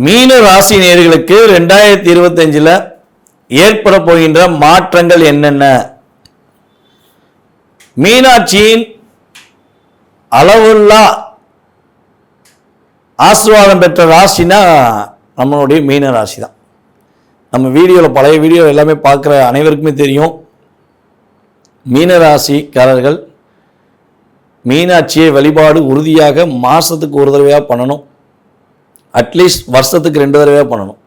மீன ராசி நேயர்களுக்கு 2025 ஏற்பட போகின்ற மாற்றங்கள் என்னென்ன? மீனாட்சியின் அளவுல்லா ஆசீர்வாதம் பெற்ற ராசினா நம்மளுடைய மீன ராசி தான். நம்ம வீடியோவில் பழைய வீடியோ எல்லாமே பார்க்குற அனைவருக்குமே தெரியும். மீனராசிக்காரர்கள் மீனாட்சியை வழிபாடு உறுதியாக மாதத்துக்கு ஒரு தடவையாக பண்ணணும், அட்லீஸ்ட் வருஷத்துக்கு 2 தடவையாக பண்ணணும்.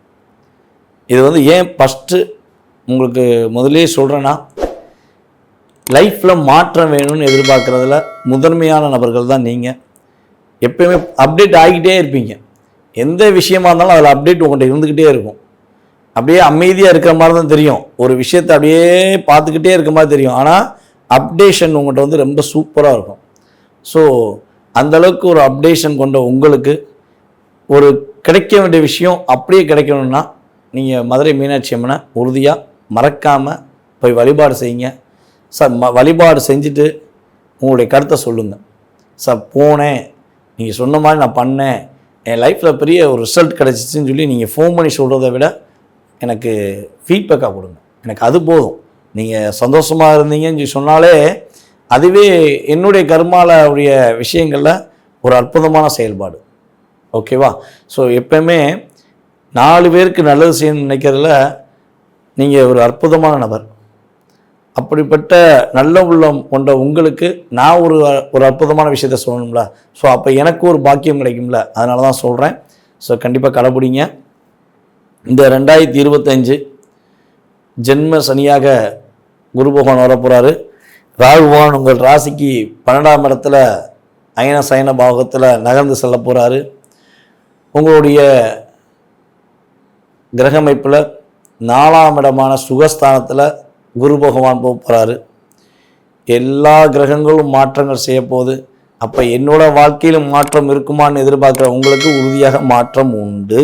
இது ஏன் ஃபஸ்ட்டு உங்களுக்கு முதலே சொல்கிறேன்னா, லைஃப்பில் மாற்றம் வேணும்னு எதிர்பார்க்குறதுல முதன்மையான நபர்கள் தான் நீங்கள். எப்பயுமே அப்டேட் ஆகிக்கிட்டே இருப்பீங்க. எந்த விஷயமா இருந்தாலும் அதில் அப்டேட் உங்கள்கிட்ட இருந்துக்கிட்டே இருக்கும். அப்படியே அமைதியாக இருக்கிற மாதிரி தான் தெரியும், ஒரு விஷயத்தை அப்படியே பார்த்துக்கிட்டே இருக்க மாதிரி தெரியும். ஆனால் அப்டேஷன் உங்கள்கிட்ட ரொம்ப சூப்பராக இருக்கும். ஸோ அந்தளவுக்கு ஒரு அப்டேஷன் கொண்ட உங்களுக்கு ஒரு கிடைக்க வேண்டிய விஷயம் அப்படியே கிடைக்கணும்னா நீங்கள் மதுரை மீனாட்சி அம்மனை உறுதியாக மறக்காமல் போய் வழிபாடு செய்யுங்க சார். வழிபாடு செஞ்சுட்டு உங்களுடைய கருத்தை சொல்லுங்கள் சார். போனேன், நீங்கள் சொன்ன மாதிரி நான் பண்ணேன், என் லைஃப்பில் பெரிய ஒரு ரிசல்ட் கிடச்சிச்சின்னு சொல்லி நீங்கள் ஃபோன் பண்ணி சொல்கிறத விட எனக்கு ஃபீட்பேக்காக கொடுங்க. எனக்கு அது போதும். நீங்கள் சந்தோஷமாக இருந்தீங்கன்னு சொல்லி சொன்னாலே அதுவே என்னுடைய கர்மாவுடைய விஷயங்களில் ஒரு அற்புதமான செயல்பாடு. ஓகேவா? ஸோ எப்பவுமே 4 பேருக்கு நல்லது செய்யணும்னு நினைக்கிறதுல நீங்கள் ஒரு அற்புதமான நபர். அப்படிப்பட்ட நல்ல உள்ளம் கொண்ட உங்களுக்கு நான் ஒரு அற்புதமான விஷயத்த சொல்லணும்ல. ஸோ அப்போ எனக்கு ஒரு பாக்கியம் கிடைக்கும்ல, அதனால தான் சொல்கிறேன். ஸோ கண்டிப்பாக கடைப்பிடிங்க. இந்த 2025 ஜென்ம சனியாக குரு பகவான் வரப்போகிறாரு. ராகு பகவான் உங்கள் ராசிக்கு 12ஆம் இடத்துல அயன சயன பாவகத்தில் நகர்ந்து செல்ல போகிறாரு. உங்களுடைய கிரகமைப்பில் 4ஆம் இடமான சுகஸ்தானத்தில் குரு பகவான் போகிறாரு. எல்லா கிரகங்களும் மாற்றங்கள் செய்ய போகுது. அப்போ என்னோட வாழ்க்கையிலும் மாற்றம் இருக்குமான்னு எதிர்பார்க்குற உங்களுக்கு உறுதியாக மாற்றம் உண்டு.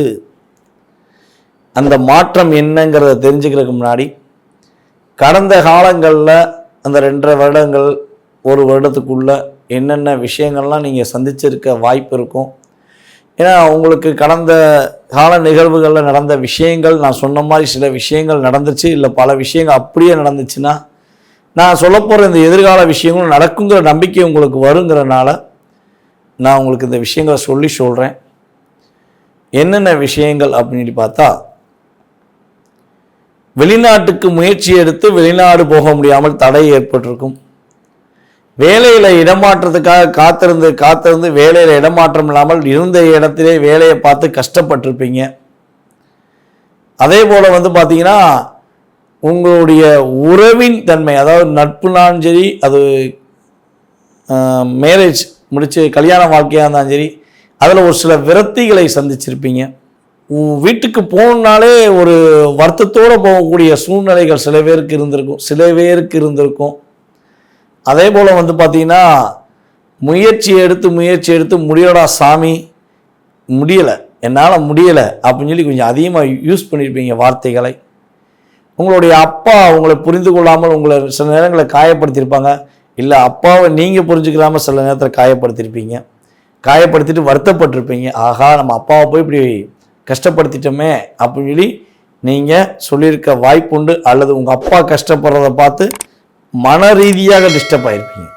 அந்த மாற்றம் என்னங்கிறத தெரிஞ்சுக்கிறதுக்கு முன்னாடி, கடந்த காலங்களில் அந்த 2.5 வருடங்கள் 1 வருடத்துக்குள்ள என்னென்ன விஷயங்கள்லாம் நீங்கள் சந்திச்சிருக்க வாய்ப்பு இருக்கும். ஏன்னா உங்களுக்கு கடந்த கால நிகழ்வுகளில் நடந்த விஷயங்கள் நான் சொன்ன மாதிரி சில விஷயங்கள் நடந்துச்சு, இல்லை பல விஷயங்கள் அப்படியே நடந்துச்சுன்னா நான் சொல்ல போகிற இந்த எதிர்கால விஷயங்களும் நடக்குங்கிற நம்பிக்கை உங்களுக்கு வருங்கிறனால நான் உங்களுக்கு இந்த விஷயங்களை சொல்கிறேன். என்னென்ன விஷயங்கள் அப்படின்னு பார்த்தா, வெளிநாட்டுக்கு முயற்சி எடுத்து வெளிநாடு போக முடியாமல் தடை ஏற்பட்டிருக்கும். வேலையில் இடமாற்றத்துக்காக காத்திருந்து வேலையில் இடமாற்றம் இல்லாமல் இருந்த இடத்திலே வேலையை பார்த்து கஷ்டப்பட்டிருப்பீங்க. அதே போல் பார்த்தீங்கன்னா உங்களுடைய உறவின் தன்மை, அதாவது நட்புனாலும் சரி, அது மேரேஜ் முடித்து கல்யாண வாழ்க்கையாக இருந்தாலும் சரி, அதில் ஒரு சில விரக்திகளை சந்திச்சிருப்பீங்க. வீட்டுக்கு போகணுன்னாலே ஒரு வருத்தத்தோடு போகக்கூடிய சூழ்நிலைகள் சில பேருக்கு இருந்திருக்கும். அதே போல் பார்த்தீங்கன்னா முயற்சி எடுத்து முடியலடா சாமி, முடியலை, என்னால் முடியலை அப்படின்னு சொல்லி கொஞ்சம் அதிகமாக யூஸ் பண்ணியிருப்பீங்க வார்த்தைகளை. உங்களுடைய அப்பா உங்களை புரிந்து கொள்ளாமல் உங்களை சில நேரங்களில் காயப்படுத்தியிருப்பாங்க. இல்லை, அப்பாவை நீங்கள் புரிஞ்சுக்கிறாமல் சில நேரத்தில் காயப்படுத்திட்டு வருத்தப்பட்டிருப்பீங்க. ஆகா, நம்ம அப்பாவை போய் இப்படி கஷ்டப்படுத்திட்டோமே அப்படின்னு சொல்லி நீங்கள் சொல்லியிருக்க வாய்ப்புண்டு. அல்லது உங்கள் அப்பா கஷ்டப்படுறத பார்த்து மன ரீதியாக டிஸ்டர்ப் ஆகிருப்பீங்க.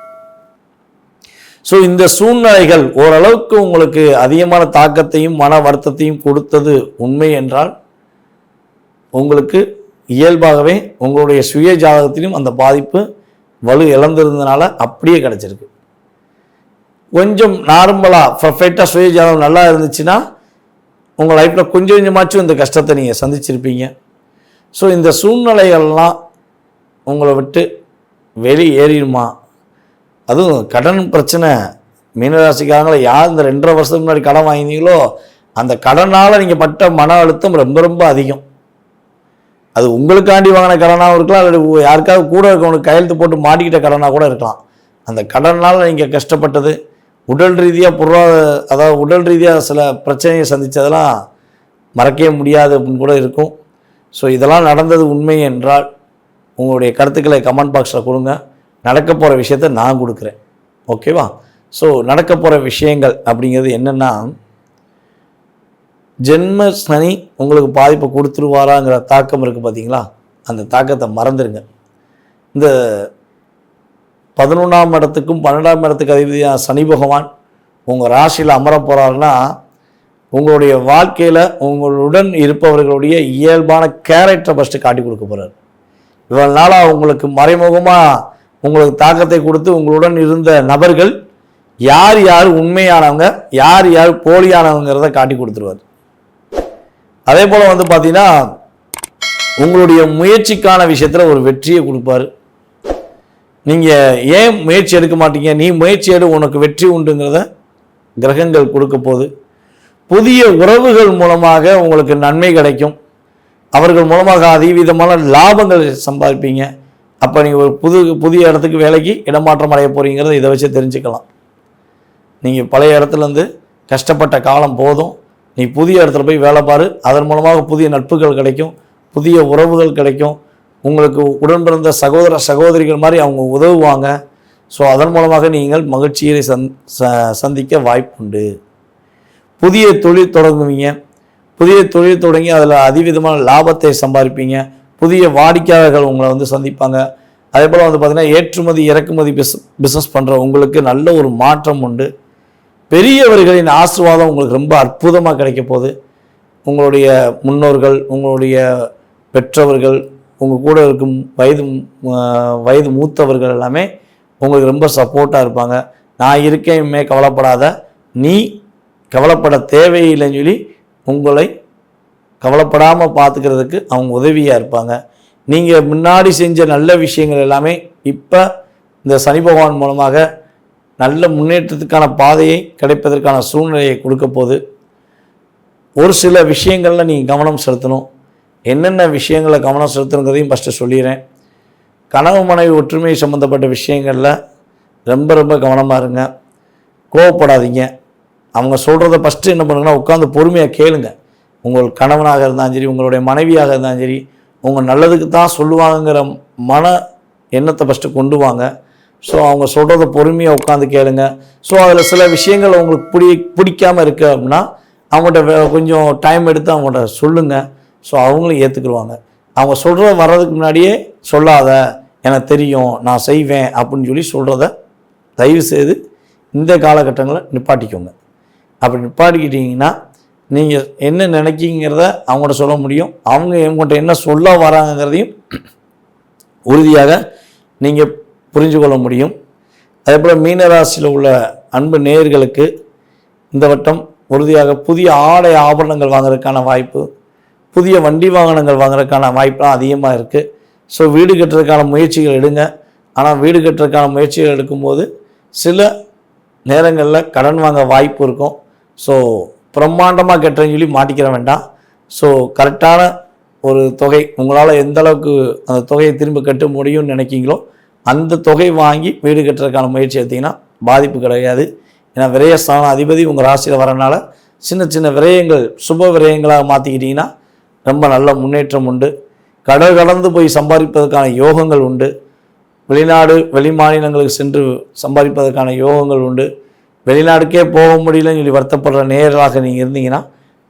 ஸோ இந்த சூழ்நிலைகள் ஓரளவுக்கு உங்களுக்கு அதிகமான தாக்கத்தையும் மன வருத்தத்தையும் கொடுத்தது உண்மை என்றால், உங்களுக்கு இயல்பாகவே உங்களுடைய சுய ஜாதகத்திலும் அந்த பாதிப்பு வலு இழந்திருந்தனால அப்படியே கிடச்சிருக்கு. கொஞ்சம் நார்மலாக பர்ஃபெக்டாக சுய ஜாதகம் நல்லா இருந்துச்சுன்னா உங்கள் லைஃப்பில் கொஞ்சம் கொஞ்சமாச்சும் இந்த கஷ்டத்தை நீங்கள் சந்திச்சிருப்பீங்க. ஸோ இந்த சூழ்நிலைகள்லாம் உங்களை விட்டு வெளியேறிடுமா? அதுவும் கடன் பிரச்சனை. மீனராசிக்காரங்களை யார் இந்த 2.5 வருஷத்துக்கு முன்னாடி கடன் வாங்கினீங்களோ அந்த கடனால் நீங்கள் பட்ட மன அழுத்தம் ரொம்ப ரொம்ப அதிகம். அது உங்களுக்காண்டி வாங்கின கடனாகவும் இருக்கலாம், அல்லது யாருக்காவது கூட இருக்கவனுக்கு கையெழுத்து போட்டு மாட்டிக்கிட்ட கடனாக கூட இருக்கலாம். அந்த கடனால் நீங்கள் கஷ்டப்பட்டது, உடல் ரீதியாக சில பிரச்சனையை சந்தித்ததெல்லாம் மறக்கவே முடியாது அப்படின்னு கூட இருக்கும். ஸோ இதெல்லாம் நடந்தது உண்மை என்றால் உங்களுடைய கருத்துக்களை கமெண்ட் பாக்ஸில் கொடுங்க. நடக்க போகிற விஷயத்தை நான் கொடுக்குறேன். ஓகேவா? ஸோ நடக்க போகிற விஷயங்கள் அப்படிங்கிறது என்னென்னா, ஜென்ம சனி உங்களுக்கு பாதிப்பை கொடுத்துருவாராங்கிற தாக்கம் இருக்குது பார்த்தீங்களா, அந்த தாக்கத்தை மறந்துடுங்க. இந்த 11ஆம் இடத்துக்கும் 12ஆம் இடத்துக்கு அதிபதியான சனி பகவான் உங்கள் ராசியில் அமர போகிறாருன்னா உங்களுடைய வாழ்க்கையில் உங்களுடன் இருப்பவர்களுடைய இயல்பான கேரக்டரை ஃபஸ்ட்டு காட்டி கொடுக்க போகிறார். இவ்வளவு நாளாக உங்களுக்கு மறைமுகமாக உங்களுக்கு தாக்கத்தை கொடுத்து உங்களுடன் இருந்த நபர்கள் யார் யார் உண்மையானவங்க யார் யார் போலியானவங்கிறத காட்டி கொடுத்துருவார். அதே போல் வந்து பார்த்தீங்கன்னா உங்களுடைய முயற்சிக்கான விஷயத்தில் ஒரு வெற்றியை கொடுப்பார். நீங்கள் ஏன் முயற்சி எடுக்க மாட்டீங்க, நீ முயற்சி எடு உனக்கு வெற்றி உண்டுங்கிறத கிரகங்கள் கொடுக்க போகுது. புதிய உறவுகள் மூலமாக உங்களுக்கு நன்மை கிடைக்கும். அவர்கள் மூலமாக அதிவிதமான லாபங்கள் சம்பாதிப்பீங்க. அப்போ நீங்கள் ஒரு புதிய இடத்துக்கு வேலைக்கு இடமாற்றம் அடைய போகிறீங்கிறத இதை வச்சு தெரிஞ்சுக்கலாம். நீங்கள் பழைய இடத்துலேருந்து கஷ்டப்பட்ட காலம் போதும், நீ புதிய இடத்துல போய் வேலை பாரு. அதன் மூலமாக புதிய நட்புகள் கிடைக்கும், புதிய உறவுகள் கிடைக்கும். உங்களுக்கு உடன் பிறந்த சகோதர சகோதரிகள் மாதிரி அவங்க உதவுவாங்க. ஸோ அதன் மூலமாக நீங்கள் மகிழ்ச்சியை சந்திக்க வாய்ப்புண்டு. புதிய தொழில் தொடங்குவீங்க. புதிய தொழில் தொடங்கி அதில் அதிவிதமான லாபத்தை சம்பாதிப்பீங்க. புதிய வாடிக்கையாளர்கள் உங்களை வந்து சந்திப்பாங்க. அதே போல் வந்து பார்த்திங்கன்னா ஏற்றுமதி இறக்குமதி பிஸ்னஸ் பண்ணுற உங்களுக்கு நல்ல ஒரு மாற்றம் உண்டு. பெரியவர்களின் ஆசீர்வாதம் உங்களுக்கு ரொம்ப அற்புதமாக கிடைக்க போகுது. உங்களுடைய முன்னோர்கள், உங்களுடைய பெற்றவர்கள், உங்கள் கூட இருக்கும் வயது மூத்தவர்கள் எல்லாமே உங்களுக்கு ரொம்ப சப்போர்ட்டாக இருப்பாங்க. நான் இருக்கேன், கவலைப்படாத, நீ கவலைப்பட தேவையில்லைன்னு சொல்லி உங்களை கவலைப்படாமல் பார்த்துக்கிறதுக்கு அவங்க உதவியாக இருப்பாங்க. நீங்கள் முன்னாடி செஞ்ச நல்ல விஷயங்கள் எல்லாமே இப்போ இந்த சனி பகவான் மூலமாக நல்ல முன்னேற்றத்துக்கான பாதையை கிடைப்பதற்கான சூழ்நிலையை கொடுக்க போகுது. ஒரு சில விஷயங்களில் நீங்கள் கவனம் செலுத்தணும். என்னென்ன விஷயங்களை கவனம் செலுத்தணுங்கிறதையும் ஃபஸ்ட்டு சொல்லிடுறேன். கணவன் மனைவி ஒற்றுமை சம்மந்தப்பட்ட விஷயங்களில் ரொம்ப ரொம்ப கவனமாக இருங்க. கோவப்படாதீங்க. அவங்க சொல்கிறத ஃபஸ்ட்டு என்ன பண்ணுங்கன்னா உட்காந்து பொறுமையாக கேளுங்க. உங்கள் கணவனாக இருந்தாலும் சரி, உங்களுடைய மனைவியாக இருந்தாலும் சரி, உங்கள் நல்லதுக்கு தான் சொல்லுவாங்கங்கிற மன எண்ணத்தை ஃபஸ்ட்டு கொண்டு வாங்க. ஸோ அவங்க சொல்கிறத பொறுமையாக உட்காந்து கேளுங்க. ஸோ அதில் சில விஷயங்கள் உங்களுக்கு பிடிக்காமல் இருக்குது அப்படின்னா அவங்கள்ட்ட கொஞ்சம் டைம் எடுத்து அவங்கள்ட்ட சொல்லுங்கள். ஸோ அவங்களும் ஏற்றுக்குருவாங்க. அவங்க சொல்கிறத வர்றதுக்கு முன்னாடியே சொல்லாத, எனக்கு தெரியும், நான் செய்வேன் அப்படின்னு சொல்லி சொல்கிறத தயவு செய்து இந்த காலகட்டங்களில் நிப்பாட்டிக்கோங்க. அப்படி நிப்பாட்டிக்கிட்டிங்கன்னா நீங்கள் என்ன நினைக்கிங்கிறத அவங்கள்ட்ட சொல்ல முடியும். அவங்க இவங்கள்ட்ட என்ன சொல்ல வராங்கிறதையும் உறுதியாக நீங்கள் புரிஞ்சு கொள்ள முடியும். அதே போல் மீனராசியில் உள்ள அன்பு நேயர்களுக்கு இந்த வட்டம் உறுதியாக புதிய ஆடை ஆபரணங்கள் வாங்குறதுக்கான வாய்ப்பு, புதிய வண்டி வாகனங்கள் வாங்குறதுக்கான வாய்ப்புலாம் அதிகமாக இருக்குது. ஸோ வீடு கட்டுறதுக்கான முயற்சிகள் எடுங்க. ஆனால் வீடு கட்டுறதுக்கான முயற்சிகள் எடுக்கும்போது சில நேரங்களில் கடன் வாங்க வாய்ப்பு இருக்கும். ஸோ பிரம்மாண்டமாக கட்டுறேன்னு சொல்லி மாட்டிக்கிற வேண்டாம். ஸோ கரெக்டான ஒரு தொகை, உங்களால் எந்த அளவுக்கு அந்த தொகையை திரும்ப கட்ட முடியும்னு நினைக்கிங்களோ அந்த தொகை வாங்கி வீடு கட்டுறதுக்கான முயற்சி எடுத்திங்கன்னா பாதிப்பு கிடையாது. ஏன்னா விரயஸ்தான அதிபதி உங்கள் ராசியில் வரனால சின்ன சின்ன விரயங்கள் சுப விரயங்களாக மாற்றிக்கிட்டிங்கன்னா ரொம்ப நல்ல முன்னேற்றம் உண்டு. கடந்து போய் சம்பாதிப்பதற்கான யோகங்கள் உண்டு. வெளிநாடு வெளி மாநிலங்களுக்கு சென்று சம்பாதிப்பதற்கான யோகங்கள் உண்டு. வெளிநாடுக்கே போக முடியலன்னு சொல்லி வருத்தப்படுற நேயர்களாக நீங்கள் இருந்தீங்கன்னா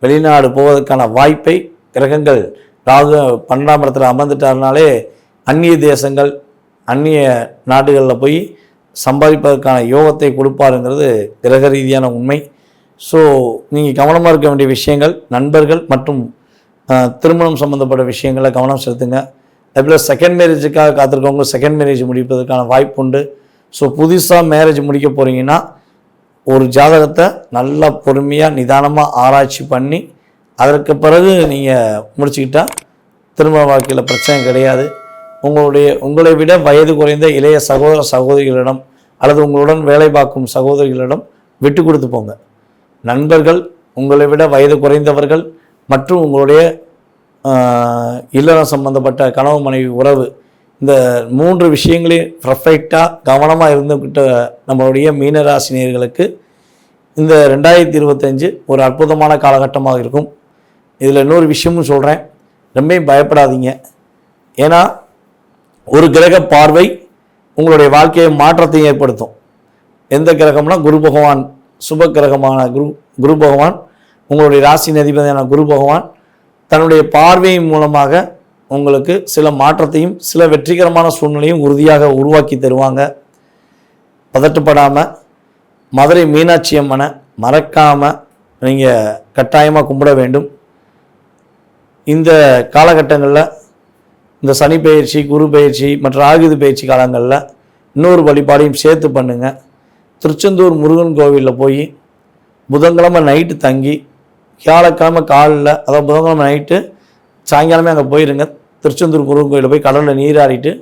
வெளிநாடு போவதற்கான வாய்ப்பை கிரகங்கள் ராகு 12ஆம் இடத்துல அமர்ந்துட்டாருனாலே அந்நிய தேசங்கள் அந்நிய நாடுகளில் போய் சம்பாதிப்பதற்கான யோகத்தை கொடுப்பாருங்கிறது கிரக ரீதியான உண்மை. ஸோ நீங்கள் கவனமாக இருக்க வேண்டிய விஷயங்கள் நண்பர்கள் மற்றும் திருமணம் சம்மந்தப்பட்ட விஷயங்களை கவனம் செலுத்துங்க. அதுபோல் செகண்ட் மேரேஜுக்காக காத்திருக்கவங்க செகண்ட் மேரேஜ் முடிப்பதற்கான வாய்ப்பு உண்டு. ஸோ புதுசாக மேரேஜ் முடிக்க போகிறீங்கன்னா ஒரு ஜாதகத்தை நல்லா பொறுமையாக நிதானமாக ஆராய்ச்சி பண்ணி அதற்கு பிறகு நீங்கள் முடிச்சுக்கிட்டால் திருமண வாழ்க்கையில் பிரச்சனை கிடையாது. உங்களை விட வயது குறைந்த இளைய சகோதர சகோதரிகளிடம் அல்லது உங்களுடன் வேலை பார்க்கும் சகோதரிகளிடம் விட்டு கொடுத்து போங்க. நண்பர்கள், உங்களை விட வயது குறைந்தவர்கள் மற்றும் உங்களுடைய இல்லறம் சம்பந்தப்பட்ட கணவன் மனைவி உறவு, இந்த 3 விஷயங்களையும் பர்ஃபெக்டாக கவனமாக இருந்துக்கிட்ட நம்மளுடைய மீனராசினியர்களுக்கு இந்த 2025 ஒரு அற்புதமான காலகட்டமாக இருக்கும். இதில் இன்னொரு விஷயமும் சொல்கிறேன், ரொம்ப பயப்படாதீங்க. ஏன்னா ஒரு கிரக பார்வை உங்களுடைய வாழ்க்கையை மாற்றத்தை ஏற்படுத்தும். எந்த கிரகம்னா குரு பகவான், சுப கிரகமான குரு பகவான் உங்களுடைய ராசியின் அதிபதியான குரு பகவான் தன்னுடைய பார்வையின் மூலமாக உங்களுக்கு சில மாற்றத்தையும் சில வெற்றிகரமான சூழ்நிலையும் உறுதியாக உருவாக்கி தருவாங்க. பதட்டப்படாமல் மதுரை மீனாட்சி அம்மனை மறக்காமல் நீங்கள் கட்டாயமாக கும்பிட வேண்டும். இந்த காலகட்டங்களில் இந்த சனி பயிற்சி, குரு பயிற்சி மற்றும் ராகு பயிற்சி காலங்களில் இன்னொரு வழிபாடையும் சேர்த்து பண்ணுங்கள். திருச்செந்தூர் முருகன் கோவிலில் போய் புதன்கிழமை நைட்டு தங்கி வியாழக்கிழமை காலில், அதாவது புதன்கிழமை நைட்டு சாயங்காலமே அங்கே போயிருங்க. திருச்செந்தூர் முருகன் கோயிலில் போய் கடலில் நீராடிட்டு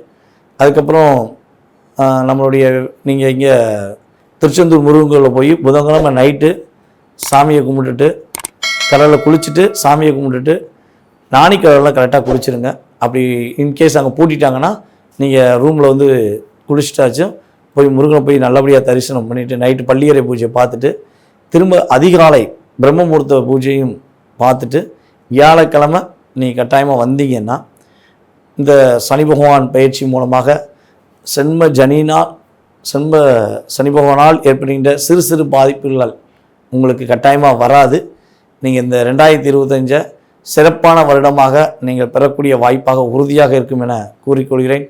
அதுக்கப்புறம் நம்மளுடைய நீங்கள் இங்கே திருச்செந்தூர் முருகன் கோயிலில் போய் புதன்கிழமை நைட்டு சாமியை கும்பிட்டுட்டு கடலில் குளிச்சுட்டு சாமியை கும்பிட்டுட்டு நாணிக்கடலில் கரெக்டாக குளிச்சுருங்க. அப்படி இன்கேஸ் அங்கே பூட்டிட்டாங்கன்னா நீங்கள் ரூமில் வந்து குளிச்சுட்டாச்சும் போய் முருகனை போய் நல்லபடியாக தரிசனம் பண்ணிவிட்டு நைட்டு பள்ளியறை பூஜை பார்த்துட்டு திரும்ப அதிகாலை பிரம்ம முகூர்த்த பூஜையும் பார்த்துட்டு வியாழக்கிழமை நீங்கள் கட்டாயமாக வந்தீங்கன்னா இந்த சனி பகவான் பயிற்சி மூலமாக சனி பகவானால் ஏற்படுகின்ற சிறு சிறு பாதிப்புகள் உங்களுக்கு கட்டாயமாக வராது. நீங்கள் இந்த 2025 சிறப்பான வருடமாக நீங்கள் பெறக்கூடிய வாய்ப்பாக உறுதியாக இருக்கும் என கூறிக்கொள்கிறேன்.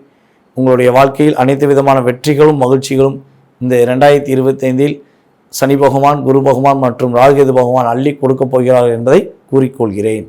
உங்களுடைய வாழ்க்கையில் அனைத்து விதமான வெற்றிகளும் மகிழ்ச்சிகளும் இந்த 2025 சனி பகவான், குரு பகவான் மற்றும் ராகு பகவான் அள்ளி கொடுக்கப் போகிறார்கள் என்பதை கூறிக்கொள்கிறேன்.